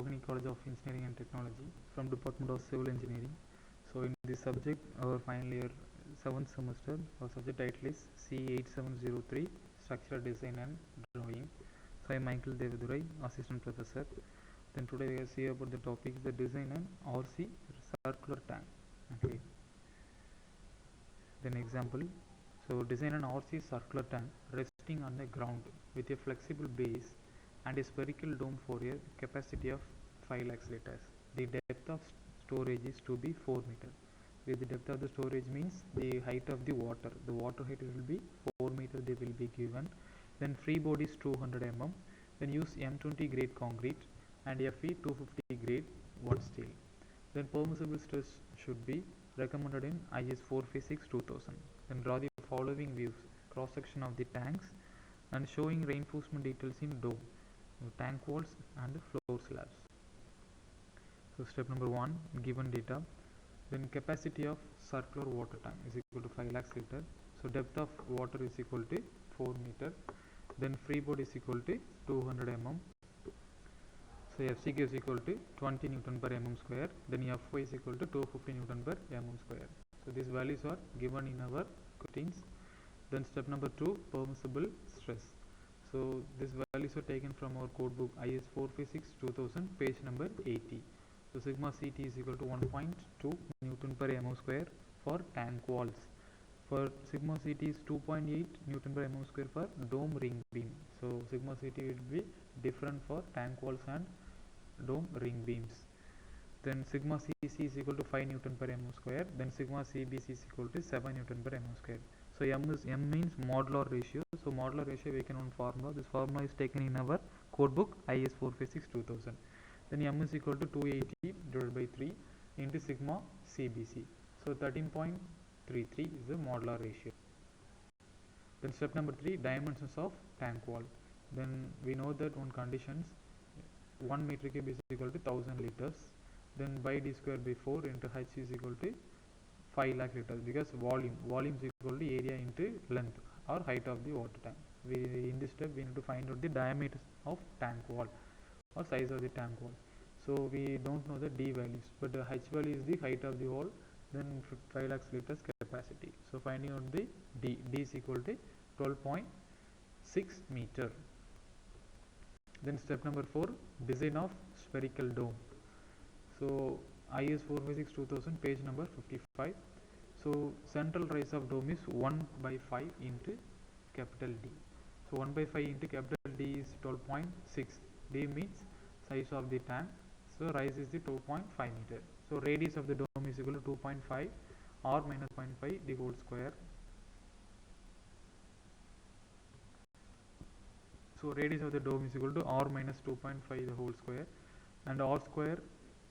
Rohini College of Engineering and Technology from Department of Civil Engineering. So in this subject, our final year 7th semester, our subject title is C8703 Structural Design and Drawing. So I am Michael Devadurai, Assistant Professor. Then today we will see about the topic the design and RC circular tank. Okay. Then example. So design an RC circular tank resting on the ground with a flexible base and a spherical dome for a capacity of 5 lakhs liters. The depth of storage is to be 4 meter. With the depth of the storage means the height of the water. The water height will be 4 meter they will be given. Then free body is 200 mm. Then use M20 grade concrete and Fe 250 grade wood steel. Then permissible stress should be recommended in IS 456 2000. Then draw the following views: cross section of the tanks and showing reinforcement details in dome, tank walls and floor slabs. So step number 1, given data. Then capacity of circular water tank is equal to 5 lakhs liter. So depth of water is equal to 4 meter. Then freeboard is equal to 200 mm. So FCQ is equal to 20 Newton per mm square. Then Fy is equal to 250 Newton per mm square. So these values are given in our questions. Then step number 2, permissible stress. So these values are taken from our code book IS 456 2000 page number 80. So sigma CT is equal to 1.2 Newton per mm square for tank walls. For sigma CT is 2.8 Newton per mm square for dome ring beam. So sigma CT will be different for tank walls and dome ring beams. Then sigma CC is equal to 5 Newton per mm square. Then sigma CBC is equal to 7 Newton per mm square. So M means modular ratio. So modular ratio we can one formula. This formula is taken in our code book IS 456 2000. Then M is equal to 280 divided by 3 into sigma CBC. So 13.33 is the modular ratio. Then step number 3, dimensions of tank wall. Then we know that one conditions 1 meter cube is equal to 1000 liters. Then by d square by 4 into h is equal to 5 lakh liters, because volume is equal to area into length or height of the water tank. In this step we need to find out the diameter of tank wall or size of the tank wall. So we don't know the d values, but the h value is the height of the wall, then 5 lakhs liters capacity. So finding out the d is equal to 12.6 meter. Then step number 4, design of spherical dome. So IS 456 2000 page number 55. So central rise of dome is 1 by 5 into capital D. So 1 by 5 into capital D is 12.6. D means size of the tank. So rise is the 2.5 meter. So radius of the dome is equal to 2.5 or minus 0.5 the whole square. So radius of the dome is equal to r minus 2.5 the whole square, and r square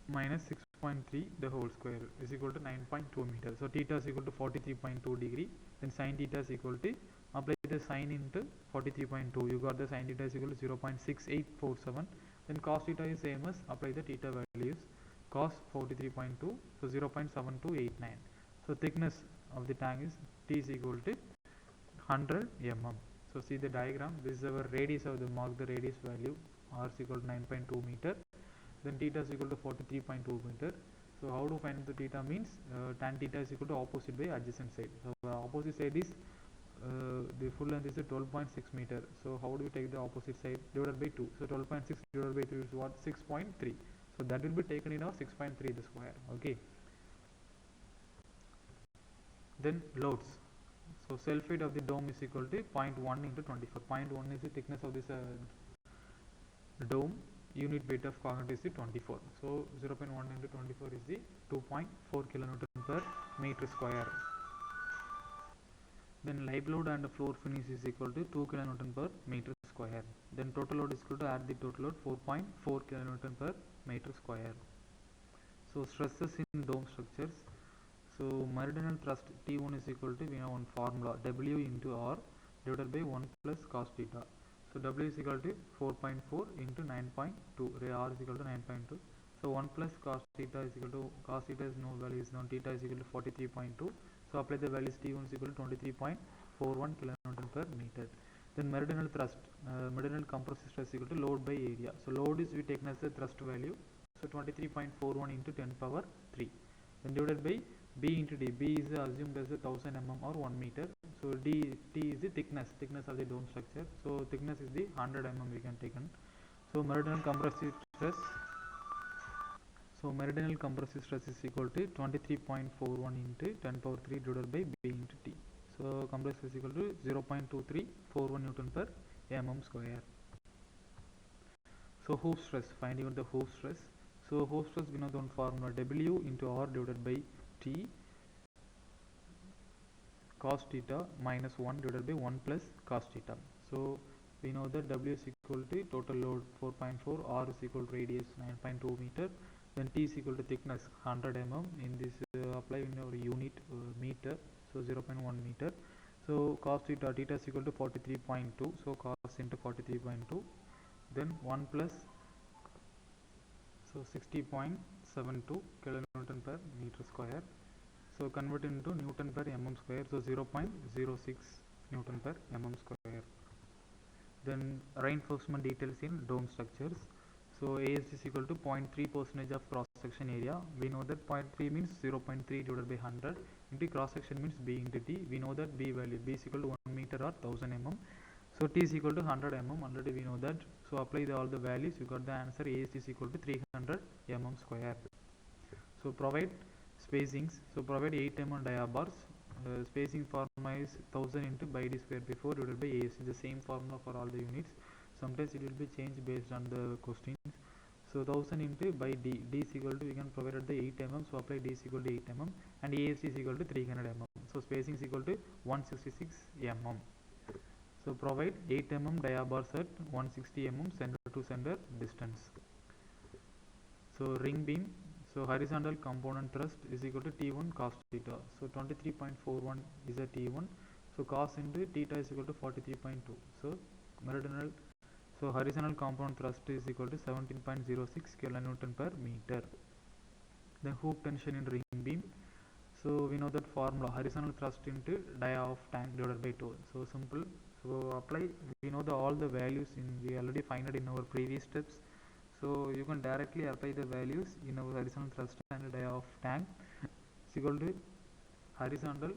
minus 6.3 the whole square is equal to 9.2 meters. So theta is equal to 43.2 degree. Then sin theta is equal to, apply the sin into 43.2, you got the sin theta is equal to 0.6847. Then cos theta is same as, apply the theta values, cos 43.2, so 0.7289. So thickness of the tank is T is equal to 100 mm. So see the diagram, this is our radius of the mark the radius value, r is equal to 9.2 meter. Then theta is equal to 43.2 meter. So how to find the theta means tan theta is equal to opposite by adjacent side. So opposite side is the full length is 12.6 meter. So how do we take the opposite side? Divided by 2. So 12.6 divided by 3 is what? 6.3. So that will be taken in our 6.3 the square. Okay. Then loads. So self height of the dome is equal to 0.1 into 24. 0.1 is the thickness of this dome. Unit weight of concrete is the 24. So 0.1 into 24 is the 2.4 kilonewton per meter square. Then live load and floor finish is equal to 2 kilonewton per meter square. Then total load is equal to, add the total load, 4.4 kilonewton per meter square. So stresses in dome structures. So meridional thrust T1 is equal to, we have one formula, W into R divided by 1 plus cos theta. So W is equal to 4.4 into 9.2, R is equal to 9.2. So 1 plus cos theta is equal to, cos theta is no value is known, theta is equal to 43.2. So apply the values, T1 is equal to 23.41 kilonewton per meter. Then meridional thrust, meridional compressive stress equal to load by area. So load is we taken as the thrust value. So 23.41 into 10 power 3. Then divided by B into D. B is assumed as a 1000 mm or 1 meter. So T is the thickness of the dome structure. So thickness is the 100 mm we can take. So meridional compressive stress. So meridional compressive stress is equal to 23.41 into 10 power 3 divided by B into T. So compressive is equal to 0.2341 Newton per mm square. So hoof stress, finding out the hoof stress. So hoof stress we know the one formula W into R divided by T cos theta minus 1 divided by 1 plus cos theta. So we know that W is equal to total load 4.4, R is equal to radius 9.2 meter, then T is equal to thickness 100 mm. In this apply in our unit meter, so 0.1 meter. So cos theta is equal to 43.2, so cos into 43.2, then 1 plus, so 60.72 kilonewton per meter square. So convert into Newton per mm square, so 0.06 Newton per mm square. Then reinforcement details in dome structures. So AST is equal to 0.3% of cross section area. We know that 0.3 means 0.3 divided by 100 into cross section means B into T. We know that B value, B is equal to 1 meter or 1000 mm. So T is equal to 100 mm, already we know that. So apply all the values, you got the answer. AST is equal to 300 mm square. So provide spacings. So provide 8 mm dia bars. Spacing formula is 1000 into by d square before divided by AST. The same formula for all the units. Sometimes it will be changed based on the questions. So 1000 into by d. D is equal to, we can provide at the 8 mm. So apply d is equal to 8 mm and AST is equal to 300 mm. So spacing is equal to 166 mm. So provide 8 mm dia bars at 160 mm center to center distance. So ring beam. So horizontal component thrust is equal to T1 cos theta. So 23.41 is a T1. So cos into theta is equal to 43.2. So meridional. So horizontal component thrust is equal to 17.06 kilonewton per meter. Then hoop tension in ring beam. So we know that formula, horizontal thrust into dia of tank divided by 2. So simple. So apply. We know all the values we already find it in our previous steps. So you can directly apply the values in our horizontal thrust and dia of tank is equal to horizontal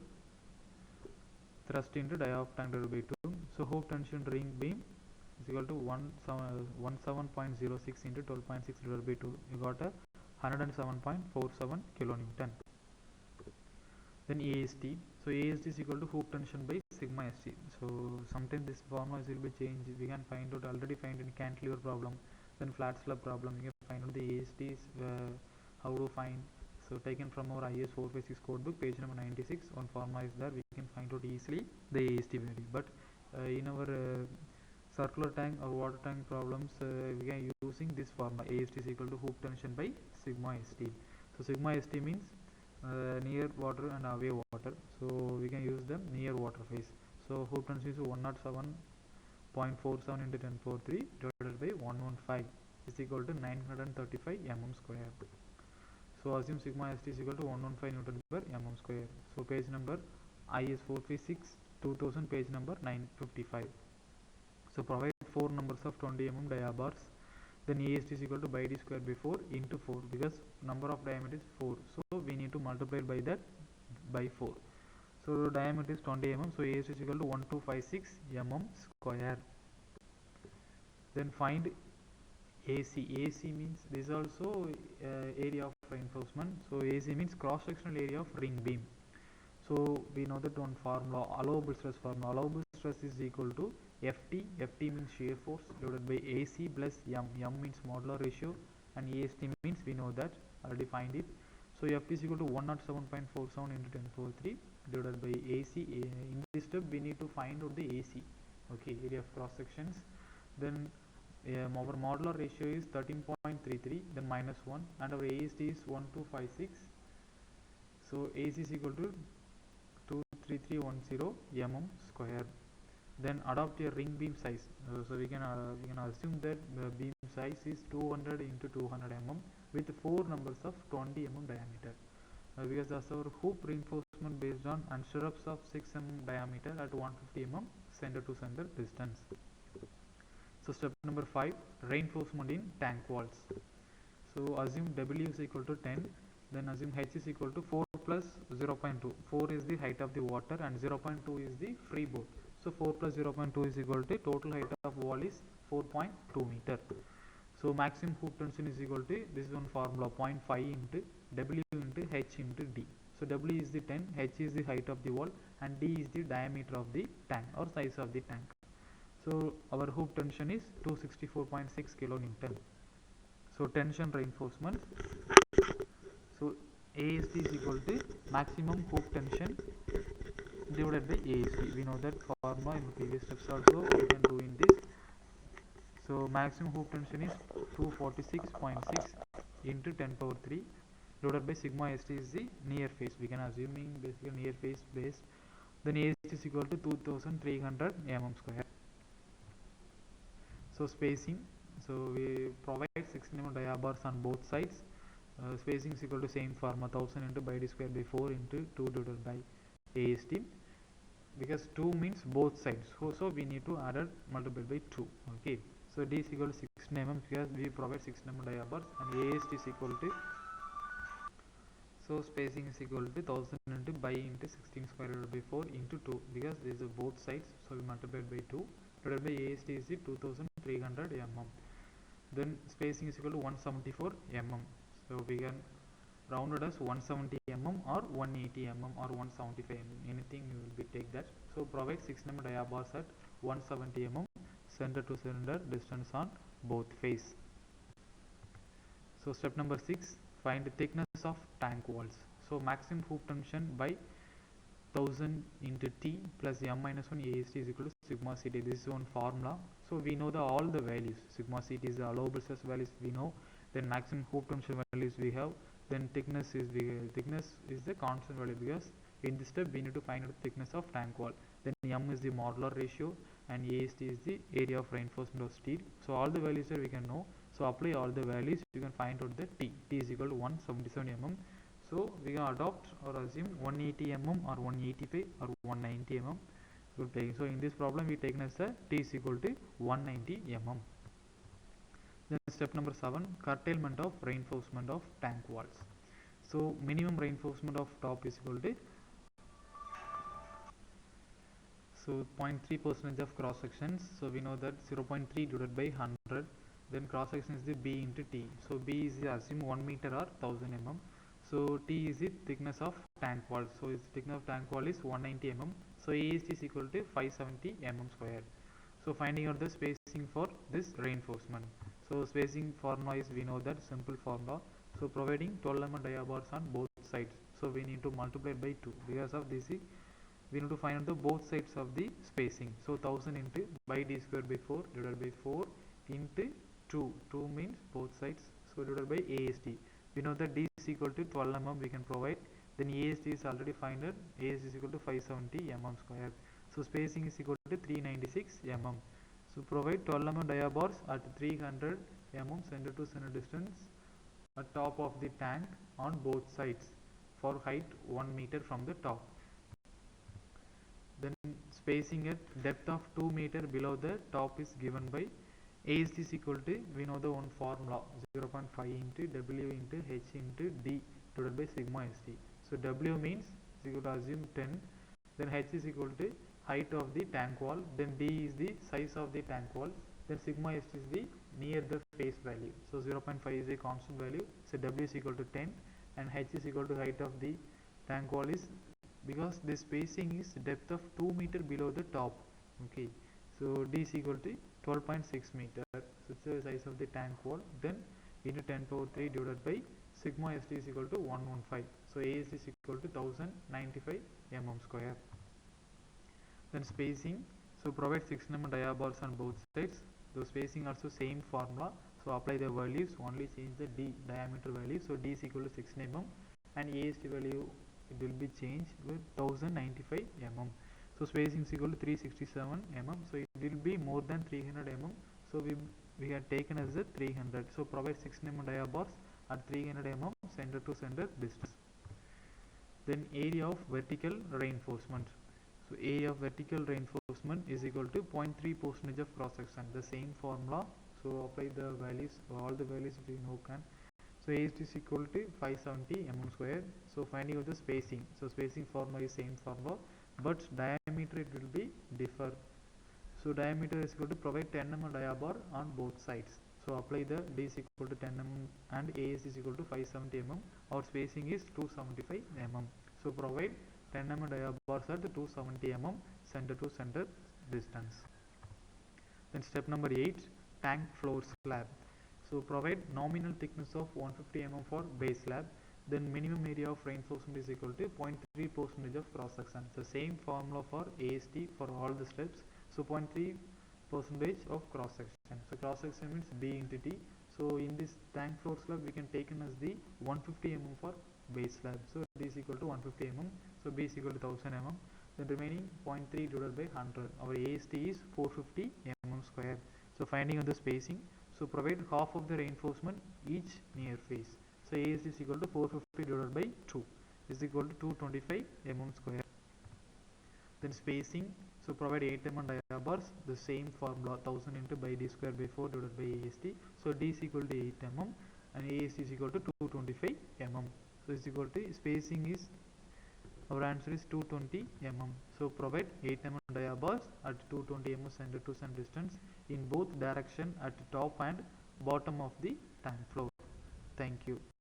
thrust into dia of tank divided by 2. So hoop tension ring beam is equal to 17.06 into 12.6 divided by 2. You got a 107.47 kilonewton. Then AST. So AST is equal to hoop tension by sigma ST. So sometimes this formula will be changed. We can find out, already find in cantilever problem, then flat slab problem. You can find out the ASTs, how to find. So taken from our IS 456 codebook, page number 96. One formula is there. We can find out easily the AST value. But in our circular tank or water tank problems, we are using this formula. AST is equal to hoop tension by sigma ST. So sigma ST means near water and away water. So we can use them near water phase. So hoop tension is 107.47 into 10 power 3 divided by 115 is equal to 935 mm square. So assume sigma ST is equal to 115 Newton per mm square. So page number IS 456 2000, page number 955. So provide 4 numbers of 20 mm dia bars. Then AST is equal to by d square before into 4, because number of diameter is 4. So we need to multiply by that by 4. So diameter is 20 mm. So AST is equal to 1256 mm square. Then find AC. AC means this also area of reinforcement. So AC means cross sectional area of ring beam. So we know that one formula, allowable stress formula. Allowable stress is equal to FT. FT means shear force divided by AC plus M. M means modular ratio, and AST means we know that, already find it. So FT is equal to 107.47 into 10 power 3 divided by AC. In this step we need to find out the AC. Okay, area of cross sections. Then our modular ratio is 13.33, then minus 1, and our AST is 1256. So AC is equal to 23310 mm square. Then adopt a ring beam size. So we can assume that the beam size is 200 into 200 mm with 4 numbers of 20 mm diameter. Because that's our hoop reinforcement based on and stirrups of 6 mm diameter at 150 mm center to center distance. So step number 5, reinforcement in tank walls. So assume W is equal to 10, then assume H is equal to 4 plus 0.2. 4 is the height of the water and 0.2 is the freeboard. So 4 plus 0.2 is equal to total height of wall is 4.2 meter. So maximum hoop tension is equal to, this is one formula, 0.5 into W into H into D. So W is the 10, H is the height of the wall and D is the diameter of the tank or size of the tank. So our hoop tension is 264.6 kilonewton. So tension reinforcement. So AST is equal to maximum hoop tension divided by AST. We know that formula in the previous steps also we can do in this. So maximum hoop tension is 246.6 into 10 power 3 divided by sigma ST is the near face. We can assuming basically near face based. Then AST is equal to 2300 mm square. So spacing. So we provide 6 mm dia bars on both sides. Spacing is equal to same formula 1000 into pi d square by 4 into 2 divided by AST. Because 2 means both sides. So we need to add it multiplied by 2. Okay. So D is equal to 16 mm because we provide 6 mm dia bars and AST is equal to, so spacing is equal to 1000 into pi into 16 square divided by 4 into 2 because this is both sides, so we multiplied by 2 divided by AST is 2300 mm. Then spacing is equal to 174 mm. So we can round it as 170 mm or 180 mm or 175 mm. Anything you will be take that. So provide 6 mm dia bars at 170 mm center to center distance on both face. So step number 6, find the thickness of tank walls. So maximum hoop tension by 1000 into T plus m minus 1 AST is equal to sigma CT. This is one formula. So we know all the values. Sigma CT is the allowable stress values we know. Then maximum hoop tension values we have. Then thickness is the constant value because in this step we need to find out the thickness of tank wall. Then m is the modular ratio and AST is the area of reinforcement of steel. So all the values that we can know. So apply all the values, you can find out the T. T is equal to 177 mm. So we can adopt or assume 180 mm or 185 or 190 mm. So in this problem we taken as a T is equal to 190 mm. Then step number 7, curtailment of reinforcement of tank walls. So minimum reinforcement of top is equal to, so 0.3% of cross sections. So we know that 0.3 divided by 100. Then cross section is the B into T. So B is assume 1 meter or 1000 mm. So T is the thickness of tank wall. So its thickness of tank wall is 190 mm. So AST is equal to 570 mm square. So finding out the spacing for this reinforcement. So spacing formula is, we know that simple formula. So providing 12 mm dia bars on both sides. So we need to multiply by 2. Because of this we need to find out the both sides of the spacing. So 1000 into pi d square by 4 divided by 4 into 2. 2 means both sides. So divided by AST. We know that D is equal to 12 mm we can provide. Then AST is already found. AST is equal to 570 mm square. So spacing is equal to 396 mm. So provide 12 mm dia bars at 300 mm center to center distance at top of the tank on both sides for height 1 meter from the top. Then spacing at depth of 2 meter below the top is given by AST is equal to, we know the one formula, 0.5 into W into H into D divided by sigma ST. So W means is equal to assume 10, then H is equal to height of the tank wall, then D is the size of the tank wall, then sigma ST is the near the face value. So 0.5 is a constant value, so W is equal to 10 and H is equal to height of the tank wall is, because the spacing is depth of 2 meter below the top. Okay, so D is equal to 12.6 meter. So it's the size of the tank wall. Then into 10 power 3 divided by sigma ST is equal to 115. So AS is equal to 1095 mm square. Then spacing. So provide 6 mm dia bars on both sides. The spacing also same formula. So apply the values. Only change the D diameter value. So D is equal to 6 mm and AST value it will be changed with 1095 mm. So spacing is equal to 367 mm. So it will be more than 300 mm. So we have taken as a 300. So provide 6 mm dia bars at 300 mm center to center distance. Then area of vertical reinforcement. So area of vertical reinforcement is equal to 0.3 percentage of cross section. The same formula. So apply the values, all the values we know can. So AST is equal to 570 mm square. So finding out the spacing. So spacing formula is same formula, but diameter it will be differ. So diameter is equal to provide 10 mm dia bar on both sides. So apply the D is equal to 10 mm and AS is equal to 570 mm. Our spacing is 275 mm. So provide 10 mm dia bars at 270 mm center to center distance. Then step number 8, tank floor slab. So provide nominal thickness of 150 mm for base slab. Then minimum area of reinforcement is equal to 0.3 percentage of cross section. The same formula for AST for all the steps. So 0.3 percentage of cross section. So cross section means B into T. So in this tank floor slab we can take as the 150 mm for base slab. So D is equal to 150 mm. So B is equal to 1000 mm. Then remaining 0.3 divided by 100. Our AST is 450 mm square. So finding on the spacing. So provide half of the reinforcement each near face. So AS is equal to 450 divided by 2 is equal to 225 mm square. Then spacing. So provide 8 mm dia bars. The same formula 1000 into by D square by 4 divided by AST. So D is equal to 8 mm and AS is equal to 225 mm. So is equal to spacing is, our answer is 220 mm. So provide 8 mm dia bars at 220 mm center to center distance in both direction at top and bottom of the tank floor. Thank you.